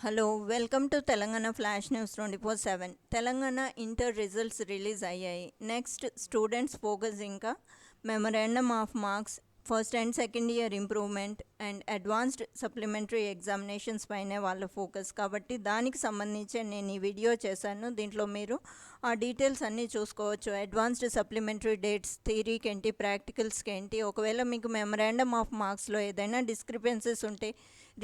Hello welcome to Telangana flash news 24/7. Telangana inter results release అయ్యాయి. Next students focus ఇంకా memorandum of marks, first and second year improvement and advanced supplementary examinations పైనే వాళ్ళ focus. కాబట్టి దానికి సంబంధించి నేను ఈ వీడియో చేశాను. దీంట్లో మీరు ఆ డీటెయిల్స్ అన్నీ చూసుకోవచ్చు. అడ్వాన్స్డ్ సప్లిమెంటరీ డేట్స్, థియరీకి ఏంటి, ప్రాక్టికల్స్కి ఏంటి, ఒకవేళ మీకు మెమరాండమ్ ఆఫ్ మార్క్స్లో ఏదైనా డిస్క్రిపెన్సీస్ ఉంటే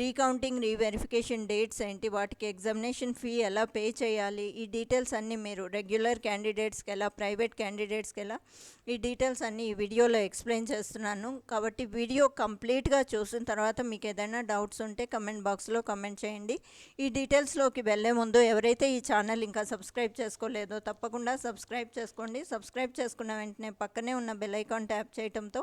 రీకౌంటింగ్, రీవెరిఫికేషన్ డేట్స్ ఏంటి, వాటికి ఎగ్జామినేషన్ ఫీ ఎలా పే చేయాలి, ఈ డీటెయిల్స్ అన్నీ మీరు రెగ్యులర్ క్యాండిడేట్స్కి ఎలా, ప్రైవేట్ క్యాండిడేట్స్కి ఎలా, ఈ డీటెయిల్స్ అన్నీ ఈ వీడియోలో ఎక్స్ప్లెయిన్ చేస్తున్నాను. కాబట్టి వీడియో కంప్లీట్గా చూసిన తర్వాత మీకు ఏదైనా డౌట్స్ ఉంటే కమెంట్ బాక్స్లో కమెంట్ చేయండి. ఈ డీటెయిల్స్లోకి వెళ్ళే ముందు ఎవరైతే ఈ ఛానల్ ఇంకా సబ్స్క్రైబ్ చేసుకోలేదో తప్పకుండా సబ్స్క్రైబ్ చేసుకోండి. సబ్స్క్రైబ్ చేసుకున్న వెంటనే పక్కనే ఉన్న బెల్ ఐకాన్ ట్యాప్ చేయడంతో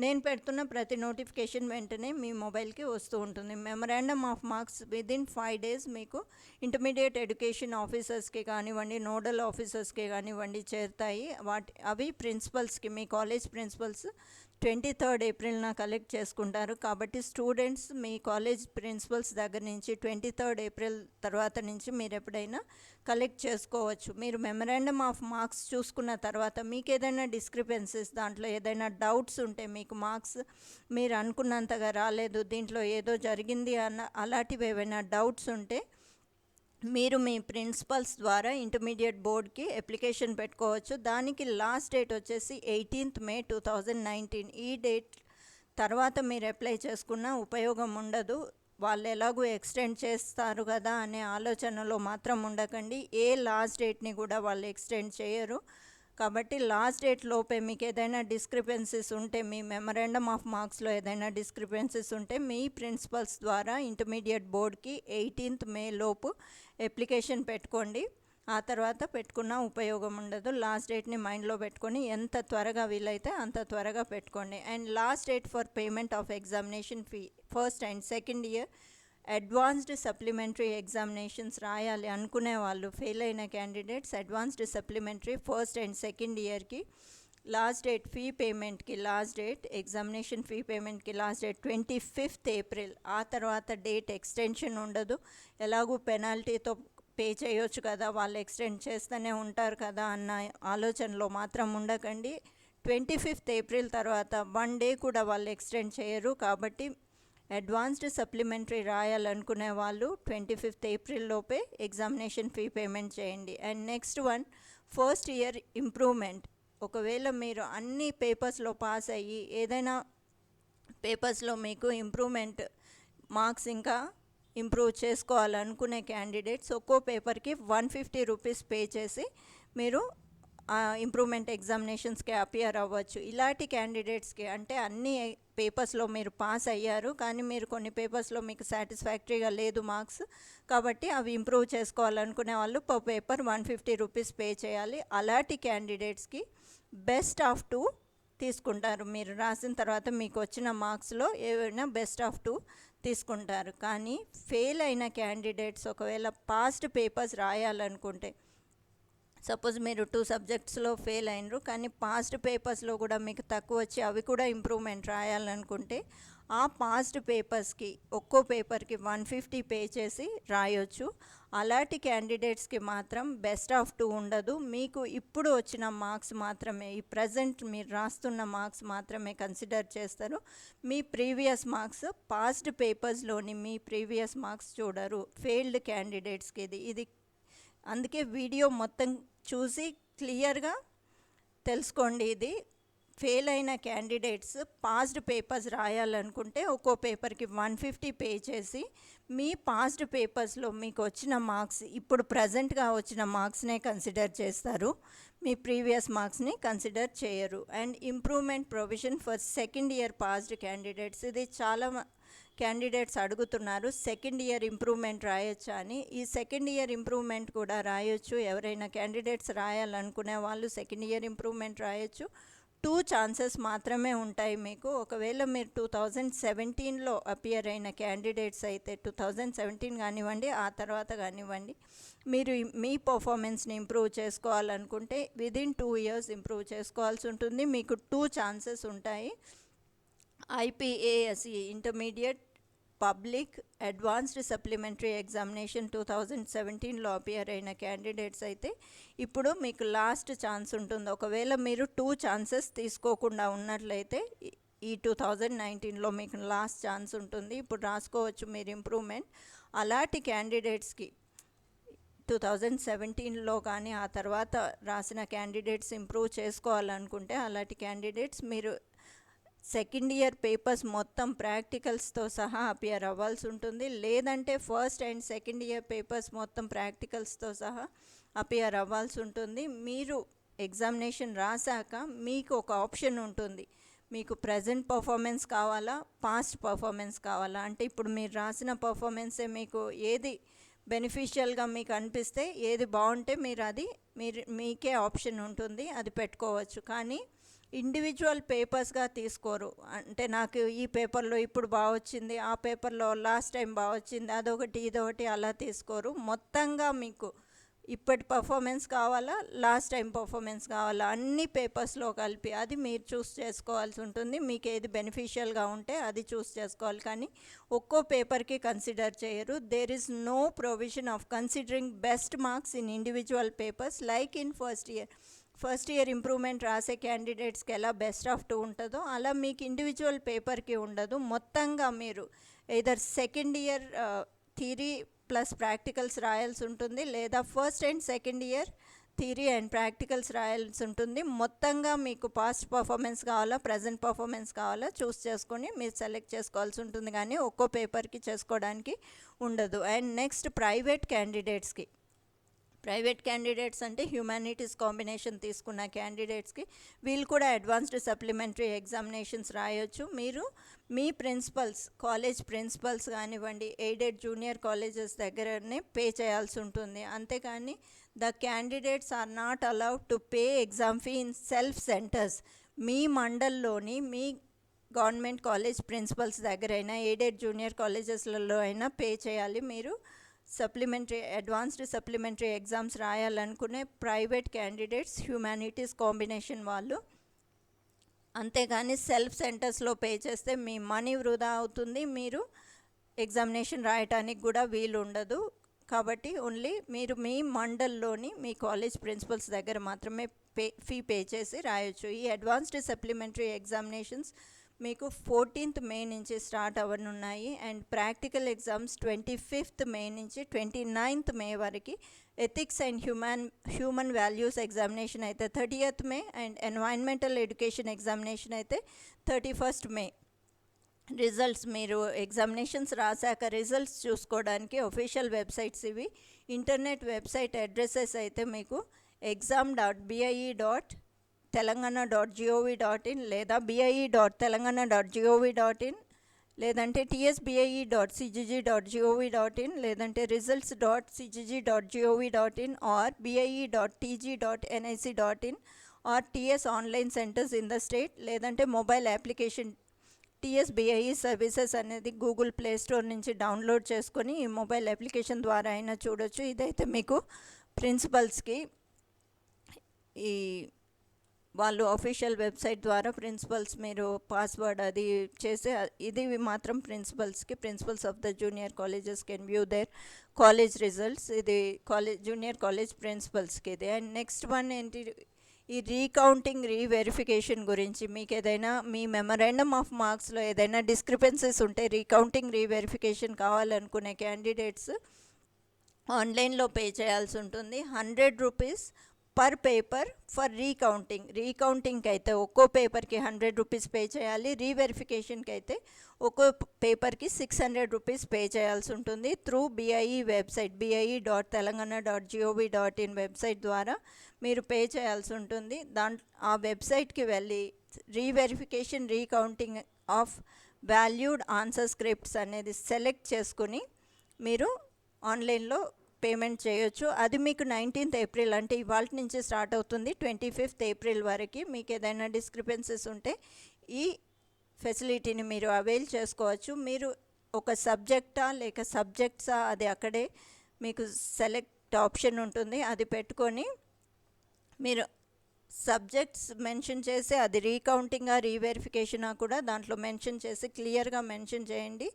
నేను పెడుతున్న ప్రతి నోటిఫికేషన్ వెంటనే మీ మొబైల్కి వస్తూ ఉంటుంది. Memorandum of marks within 5 days మీకు ఇంటర్మీడియట్ ఎడ్యుకేషన్ ఆఫీసర్స్కి కానివ్వండి, నోడల్ ఆఫీసర్స్కి కానివ్వండి చేరుతాయి. అవి ప్రిన్సిపల్స్కి, మీ కాలేజ్ ప్రిన్సిపల్స్ 23rd ఏప్రిల్న కలెక్ట్ చేసుకుంటారు. కాబట్టి స్టూడెంట్స్ మీ కాలేజ్ ప్రిన్సిపల్స్ దగ్గర నుంచి 23rd ఏప్రిల్ తర్వాత నుంచి మీరు ఎప్పుడైనా కలెక్ట్ చేసుకోవచ్చు. మీరు మెమరాండమ్ ఆఫ్ మార్క్స్ చూసుకున్న తర్వాత మీకు ఏదైనా డిస్క్రిపెన్సీస్, దాంట్లో ఏదైనా డౌట్స్ ఉంటే, మీకు మార్క్స్ మీరు అనుకున్నంతగా రాలేదు, దీంట్లో ఏదో జరిగింది అన్న అలాంటివి ఏవైనా డౌట్స్ ఉంటే మీరు మీ ప్రిన్సిపల్స్ ద్వారా ఇంటర్మీడియట్ బోర్డ్కి అప్లికేషన్ పెట్టుకోవచ్చు. దానికి లాస్ట్ డేట్ వచ్చేసి 18th May 2019. ఈ డేట్ తర్వాత మీరు అప్లై చేసుకున్న ఉపయోగం ఉండదు. వాళ్ళు ఎలాగో ఎక్స్టెండ్ చేస్తారు కదా అనే ఆలోచనలో మాత్రం ఉండకండి. ఏ లాస్ట్ డేట్ని కూడా వాళ్ళు ఎక్స్టెండ్ చేయరు. కాబట్టి లాస్ట్ డేట్ లోపే మీకు ఏదైనా డిస్క్రిపెన్సీస్ ఉంటే, మీ మెమరాండమ్ ఆఫ్ మార్క్స్లో ఏదైనా డిస్క్రిపెన్సీస్ ఉంటే మీ ప్రిన్సిపల్స్ ద్వారా ఇంటర్మీడియట్ బోర్డ్కి 18th May లోపు అప్లికేషన్ పెట్టుకోండి. ఆ తర్వాత పెట్టుకున్న ఉపయోగం ఉండదు. లాస్ట్ డేట్ని మైండ్లో పెట్టుకొని ఎంత త్వరగా వీలైతే అంత త్వరగా పెట్టుకోండి. And last date for payment of examination fee, first and second year advanced supplementary examinations రాయాలి అనుకునే వాళ్ళు, ఫెయిల్ అయిన candidates advanced supplementary first and second ఇయర్కి లాస్ట్ డేట్, ఫీ పేమెంట్కి లాస్ట్ డేట్, ఎగ్జామినేషన్ ఫీ పేమెంట్కి లాస్ట్ డేట్ 25th April. ఆ తర్వాత date extension ఉండదు. ఎలాగూ పెనాల్టీతో పే చేయొచ్చు కదా, వాళ్ళు ఎక్స్టెండ్ చేస్తూనే ఉంటారు కదా అన్న ఆలోచనలో మాత్రం ఉండకండి. 25th April తర్వాత 1 day కూడా వాళ్ళు ఎక్స్టెండ్ చేయరు. కాబట్టి అడ్వాన్స్డ్ సప్లిమెంటరీ రాయాలనుకునే వాళ్ళు 25th April లోపే ఎగ్జామినేషన్ ఫీ పేమెంట్ చేయండి. And next one, first year improvement. ఒకవేళ మీరు అన్ని పేపర్స్లో పాస్ అయ్యి ఏదైనా పేపర్స్లో మీకు ఇంప్రూవ్మెంట్ మార్క్స్ ఇంకా ఇంప్రూవ్ చేసుకోవాలనుకునే క్యాండిడేట్స్ ఒక్కో పేపర్కి 150 రూపీస్ పే చేసి మీరు ఇంప్రూవ్మెంట్ ఎగ్జామినేషన్స్కి అపియర్ అవ్వచ్చు. ఇలాంటి క్యాండిడేట్స్కి, అంటే అన్ని పేపర్స్లో మీరు పాస్ అయ్యారు కానీ మీరు కొన్ని పేపర్స్లో మీకు సాటిస్ఫాక్టరీగా లేదు మార్క్స్, కాబట్టి అవి ఇంప్రూవ్ చేసుకోవాలనుకునే వాళ్ళు పర్ పేపర్ 150 రూపీస్ పే చేయాలి. అలాంటి క్యాండిడేట్స్కి బెస్ట్ ఆఫ్ 2 తీసుకుంటారు. మీరు రాసిన తర్వాత మీకు వచ్చిన మార్క్స్లో ఏవైనా బెస్ట్ ఆఫ్ 2 తీసుకుంటారు. కానీ ఫెయిల్ అయిన క్యాండిడేట్స్ ఒకవేళ పాస్ట్ పేపర్స్ రాయాలనుకుంటే, సపోజ్ మీరు 2 సబ్జెక్ట్స్లో ఫెయిల్ అయినరు కానీ పాస్ట్ పేపర్స్లో కూడా మీకు తక్కువ వచ్చి అవి కూడా ఇంప్రూవ్మెంట్ రాయాలనుకుంటే ఆ పాస్ట్ పేపర్స్కి ఒక్కో పేపర్కి 150 పే చేసి రాయొచ్చు. అలాంటి క్యాండిడేట్స్కి మాత్రం బెస్ట్ ఆఫ్ 2 ఉండదు. మీకు ఇప్పుడు వచ్చిన మార్క్స్ మాత్రమే, ఈ ప్రజెంట్ మీరు రాస్తున్న మార్క్స్ మాత్రమే కన్సిడర్ చేస్తారు. మీ ప్రీవియస్ మార్క్స్, పాస్ట్ పేపర్స్లోని మీ ప్రీవియస్ మార్క్స్ చూడరు ఫెయిల్డ్ క్యాండిడేట్స్కి. ఇది అందుకే వీడియో మొత్తం చూసి క్లియర్గా తెలుసుకోండి. ఇది ఫెయిల్ అయిన క్యాండిడేట్స్ పాస్డ్ పేపర్స్ రాయాలనుకుంటే ఒక్కో పేపర్కి 150 పే చేసి మీ పాస్డ్ పేపర్స్లో మీకు వచ్చిన మార్క్స్, ఇప్పుడు ప్రజెంట్గా వచ్చిన మార్క్స్నే కన్సిడర్ చేస్తారు, మీ ప్రీవియస్ మార్క్స్ని కన్సిడర్ చేయరు. And improvement provision for second year passed candidates, ఇది చాలా క్యాండిడేట్స్ అడుగుతున్నారు సెకండ్ ఇయర్ ఇంప్రూవ్మెంట్ రాయొచ్చా అని. ఈ సెకండ్ ఇయర్ ఇంప్రూవ్మెంట్ కూడా రాయొచ్చు. ఎవరైనా క్యాండిడేట్స్ రాయాలనుకునే వాళ్ళు సెకండ్ ఇయర్ ఇంప్రూవ్మెంట్ రాయొచ్చు. 2 ఛాన్సెస్ మాత్రమే ఉంటాయి మీకు. ఒకవేళ మీరు 2017లో అపియర్ అయిన క్యాండిడేట్స్ అయితే 2017 కానివ్వండి, ఆ తర్వాత కానివ్వండి, మీరు మీ పర్ఫార్మెన్స్ని ఇంప్రూవ్ చేసుకోవాలనుకుంటే విదిన్ 2 years ఇంప్రూవ్ చేసుకోవాల్సి ఉంటుంది. మీకు 2 ఛాన్సెస్ ఉంటాయి. IPASE intermediate public advanced supplementary examination 2017లో అపియర్ అయిన క్యాండిడేట్స్ అయితే ఇప్పుడు మీకు లాస్ట్ ఛాన్స్ ఉంటుంది. ఒకవేళ మీరు 2 ఛాన్సెస్ తీసుకోకుండా ఉన్నట్లయితే ఈ 2019లో మీకు లాస్ట్ ఛాన్స్ ఉంటుంది. ఇప్పుడు రాసుకోవచ్చు మీరు ఇంప్రూవ్మెంట్. అలాంటి క్యాండిడేట్స్కి 2017లో కానీ ఆ తర్వాత రాసిన క్యాండిడేట్స్ ఇంప్రూవ్ చేసుకోవాలనుకుంటే అలాంటి క్యాండిడేట్స్ మీరు సెకండ్ ఇయర్ పేపర్స్ మొత్తం ప్రాక్టికల్స్తో సహా అపియర్ అవ్వాల్సి ఉంటుంది. లేదంటే first and second year papers మొత్తం ప్రాక్టికల్స్తో సహా అపియర్ అవ్వాల్సి ఉంటుంది. మీరు ఎగ్జామినేషన్ రాశాక మీకు ఒక ఆప్షన్ ఉంటుంది. మీకు ప్రజెంట్ పర్ఫార్మెన్స్ కావాలా, పాస్ట్ పర్ఫార్మెన్స్ కావాలా, అంటే ఇప్పుడు మీరు రాసిన పర్ఫార్మెన్సే మీకు ఏది బెనిఫిషియల్గా మీకు అనిపిస్తే, ఏది బాగుంటే మీకే ఆప్షన్ ఉంటుంది, అది పెట్టుకోవచ్చు. కానీ ఇండివిజువల్ పేపర్స్గా తీసుకోరు. అంటే నాకు ఈ పేపర్లో ఇప్పుడు బాగా వచ్చింది, ఆ పేపర్లో లాస్ట్ టైం బాగా వచ్చింది, అదొకటి ఇదొకటి అలా తీసుకోరు. మొత్తంగా మీకు ఇప్పటి పర్ఫార్మెన్స్ కావాలా, లాస్ట్ టైం పర్ఫార్మెన్స్ కావాలా, అన్ని పేపర్స్లో కలిపి అది మీరు చూస్ చేసుకోవాల్సి ఉంటుంది. మీకు ఏది బెనిఫిషియల్గా ఉంటే అది చూస్ చేసుకోవాలి. కానీ ఒక్కో పేపర్కి కన్సిడర్ చేయరు. There is no provision of considering best marks in individual papers like in first year improvement రాసే క్యాండిడేట్స్కి ఎలా బెస్ట్ ఆఫ్ 2 ఉంటుందో అలా మీకు ఇండివిజువల్ పేపర్కి ఉండదు. మొత్తంగా మీరు either second year theory plus practicals రాయాల్సి ఉంటుంది, లేదా first and second year theory and practicals రాయాల్సి ఉంటుంది. మొత్తంగా మీకు పాస్ట్ పర్ఫార్మెన్స్ కావాలా, ప్రజెంట్ పర్ఫార్మెన్స్ కావాలా చూస్ చేసుకొని మీరు సెలెక్ట్ చేసుకోవాల్సి ఉంటుంది. కానీ ఒక్కో పేపర్కి చేసుకోవడానికి ఉండదు. అండ్ నెక్స్ట్ ప్రైవేట్ క్యాండిడేట్స్ అంటే హ్యుమానిటీస్ కాంబినేషన్ తీసుకున్న క్యాండిడేట్స్కి వీళ్ళు కూడా అడ్వాన్స్డ్ సప్లిమెంటరీ ఎగ్జామినేషన్స్ రాయొచ్చు. మీరు మీ కాలేజ్ ప్రిన్సిపల్స్ కానివ్వండి, ఎయిడెడ్ జూనియర్ కాలేజెస్ దగ్గరనే పే చేయాల్సి ఉంటుంది. అంతేకాని the candidates are not allowed to pay exam fee in self centres. మీ మండల్లోని మీ గవర్నమెంట్ కాలేజ్ ప్రిన్సిపల్స్ దగ్గరైనా, ఎయిడెడ్ జూనియర్ కాలేజెస్లలో అయినా పే చేయాలి. మీరు అడ్వాన్స్డ్ సప్లిమెంటరీ ఎగ్జామ్స్ రాయాలనుకునే ప్రైవేట్ క్యాండిడేట్స్ హ్యుమానిటీస్ కాంబినేషన్ వాళ్ళు. అంతేగాని సెల్ఫ్ సెంటర్స్లో పే చేస్తే మీ మనీ వృధా అవుతుంది, మీరు ఎగ్జామినేషన్ రాయటానికి కూడా వీలు ఉండదు. కాబట్టి ఓన్లీ మీరు మీ మండల్లోని మీ కాలేజ్ ప్రిన్సిపల్స్ దగ్గర మాత్రమే ఫీ పే చేసి రాయొచ్చు. ఈ అడ్వాన్స్డ్ సప్లిమెంటరీ ఎగ్జామినేషన్స్ మీకు 14th మే నుంచి స్టార్ట్ అవ్వనున్నాయి. And practical exams 25th May నుంచి 29th మే వరకు. Ethics and human values examination అయితే 30th May, and environmental education examination అయితే 31st మే. రిజల్ట్స్ మీరు ఎగ్జామినేషన్స్ రాశాక రిజల్ట్స్ చూసుకోవడానికి ఒఫీషియల్ వెబ్సైట్స్ ఇవి. ఇంటర్నెట్ వెబ్సైట్ అడ్రసెస్ అయితే మీకు exam.bie.telangana.gov.in లేదా bie.telangana.gov.in లేదంటే tsbie.cgg.gov.in లేదంటే results.cgg.gov.in or bie.tg.nic.in or TS online centres in the state లేదంటే మొబైల్ అప్లికేషన్ TSBIE సర్వీసెస్ అనేది గూగుల్ ప్లే స్టోర్ నుంచి డౌన్లోడ్ చేసుకొని ఈ మొబైల్ అప్లికేషన్ ద్వారా అయినా చూడొచ్చు. ఇదైతే మీకు ప్రిన్సిపల్స్కి ఈ వాళ్ళు అఫీషియల్ వెబ్సైట్ ద్వారా ప్రిన్సిపల్స్ మీరు పాస్వర్డ్ అది చేసి ఇది మాత్రం principals of the junior colleges can view their college results. ఇది జూనియర్ కాలేజ్ ప్రిన్సిపల్స్కి ఇది. అండ్ నెక్స్ట్ వన్ ఏంటి, ఈ రీవెరిఫికేషన్ గురించి మీకు ఏదైనా మీ మెమరాండమ్ ఆఫ్ మార్క్స్లో ఏదైనా డిస్క్రిపెన్సీస్ ఉంటే రీవెరిఫికేషన్ కావాలనుకునే క్యాండిడేట్స్ ఆన్లైన్లో పే చేయాల్సి ఉంటుంది. 100 రూపీస్ పర్ పేపర్ ఫర్ రీకౌంటింగ్కి అయితే ఒక్కో పేపర్కి 100 రూపీస్ పే చేయాలి. రీవెరిఫికేషన్కి అయితే ఒక్కో పేపర్కి 600 రూపీస్ పే చేయాల్సి ఉంటుంది. Through BIE website bie.telangana.gov.in website ద్వారా మీరు పే చేయాల్సి ఉంటుంది. ఆ వెబ్సైట్కి వెళ్ళి recounting of valued answer scripts అనేది సెలెక్ట్ చేసుకుని మీరు ఆన్లైన్లో పేమెంట్ చేయొచ్చు. అది మీకు 19th ఏప్రిల్ అంటే ఇవాళ నుంచి స్టార్ట్ అవుతుంది 25th ఏప్రిల్ వరకు. మీకు ఏదైనా డిస్క్రిపెన్సీస్ ఉంటే ఈ ఫెసిలిటీని మీరు అవైల్ చేసుకోవచ్చు. మీరు ఒక సబ్జెక్టా లేక సబ్జెక్ట్సా అది అక్కడే మీకు సెలెక్ట్ ఆప్షన్ ఉంటుంది, అది పెట్టుకొని మీరు సబ్జెక్ట్స్ మెన్షన్ చేసి అది రీకౌంటింగా రీవెరిఫికేషనా కూడా దాంట్లో మెన్షన్ చేసి క్లియర్గా మెన్షన్ చేయండి.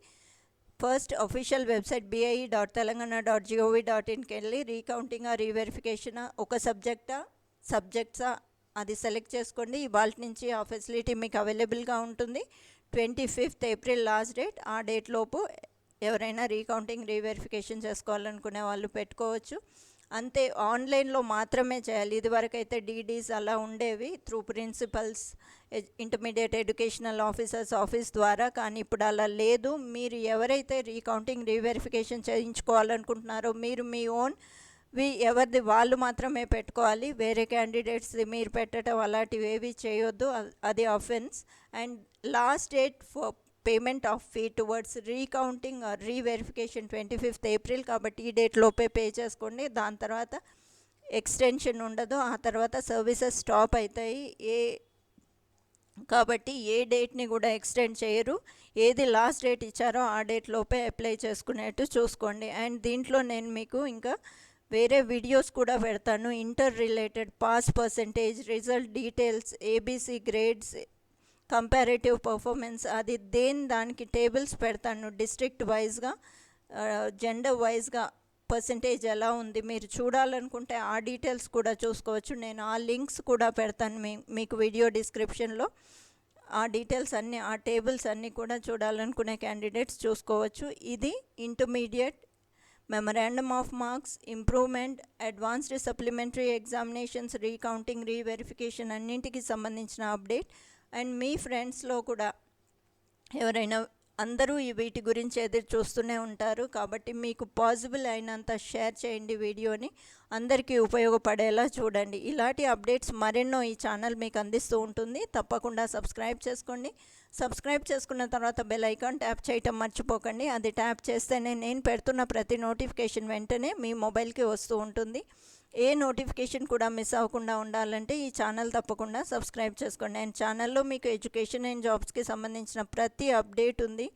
ఫస్ట్ అఫీషియల్ వెబ్సైట్ bie.telangana.gov.inకి వెళ్ళి రీకౌంటింగ్ రీవెరిఫికేషన్ ఒక సబ్జెక్ట్సా అది సెలెక్ట్ చేసుకోండి. ఇవాళ నుంచి ఆ ఫెసిలిటీ మీకు అవైలబుల్గా ఉంటుంది. 25th April last date. ఆ డేట్ లోపు ఎవరైనా రీకౌంటింగ్ రీవెరిఫికేషన్ చేసుకోవాలనుకునే వాళ్ళు పెట్టుకోవచ్చు. అంతే, ఆన్లైన్లో మాత్రమే చేయాలి. ఇదివరకు అయితే డీడీస్ అలా ఉండేవి through principals, intermediate educational officers office ద్వారా. కానీ ఇప్పుడు అలా లేదు. మీరు ఎవరైతే రీకౌంటింగ్ రీవెరిఫికేషన్ చేయించుకోవాలనుకుంటున్నారో మీరు మీ ఓన్ ఎవరిది వాళ్ళు మాత్రమే పెట్టుకోవాలి. వేరే క్యాండిడేట్స్ది మీరు పెట్టడం అలాంటివి ఏవి చేయొద్దు, అది offence. And last date for payment of fee towards recounting or reverification 25th April. కాబట్టి ఈ డేట్ లోపే పే చేసుకోండి. దాని తర్వాత ఎక్స్టెన్షన్ ఉండదు. ఆ తర్వాత సర్వీసెస్ స్టాప్ అవుతాయి. కాబట్టి ఏ డేట్ని కూడా ఎక్స్టెండ్ చేయరు. ఏది లాస్ట్ డేట్ ఇచ్చారో ఆ డేట్ లోపే అప్లై చేసుకునేట్టు చూసుకోండి. అండ్ దీంట్లో నేను మీకు ఇంకా వేరే వీడియోస్ కూడా పెడతాను. Inter related, pass percentage, result details, ABC grades, comparative performance, అది దానికి టేబుల్స్ పెడతాను. డిస్ట్రిక్ట్ వైజ్గా, జెండర్ వైజ్గా పర్సంటేజ్ ఎలా ఉంది మీరు చూడాలనుకుంటే ఆ డీటెయిల్స్ కూడా చూసుకోవచ్చు. నేను ఆ లింక్స్ కూడా పెడతాను మీకు వీడియో డిస్క్రిప్షన్లో. ఆ డీటెయిల్స్ అన్నీ, ఆ టేబుల్స్ అన్నీ కూడా చూడాలనుకునే క్యాండిడేట్స్ చూసుకోవచ్చు. ఇది intermediate memorandum of marks, improvement, advanced supplementary examinations, recounting reverification అన్నింటికి సంబంధించిన అప్డేట్. అండ్ మీ ఫ్రెండ్స్లో కూడా ఎవరైనా, అందరూ వీటి గురించి ఎదురు చూస్తూనే ఉంటారు. కాబట్టి మీకు పాసిబుల్ అయినంత షేర్ చేయండి వీడియోని, అందరికీ ఉపయోగపడేలా చూడండి. ఇలాంటి అప్డేట్స్ మరెన్నో ఈ ఛానల్ మీకు అందిస్తూ ఉంటుంది. తప్పకుండా సబ్స్క్రైబ్ చేసుకోండి. సబ్స్క్రైబ్ చేసుకున్న తర్వాత బెల్ ఐకాన్ ట్యాప్ చేయటం మర్చిపోకండి. అది ట్యాప్ చేస్తేనే నేను పెడుతున్న ప్రతి నోటిఫికేషన్ వెంటనే మీ మొబైల్కి వస్తూ ఉంటుంది. ఏ నోటిఫికేషన్ కూడా మిస్ అవ్వకుండా ఉండాలంటే ఈ ఛానల్ తప్పకుండా సబ్స్క్రైబ్ చేసుకోండి. అండ్ ఛానల్లో మీకు ఎడ్యుకేషన్ అండ్ జాబ్స్కి సంబంధించిన ప్రతి అప్డేట్ ఉంది.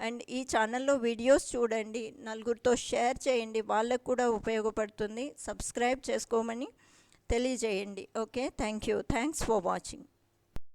అండ్ ఈ ఛానల్లో వీడియోస్ చూడండి, నలుగురితో షేర్ చేయండి, వాళ్ళకు కూడా ఉపయోగపడుతుంది. సబ్స్క్రైబ్ చేసుకోమని తెలియజేయండి. Okay, thanks for watching.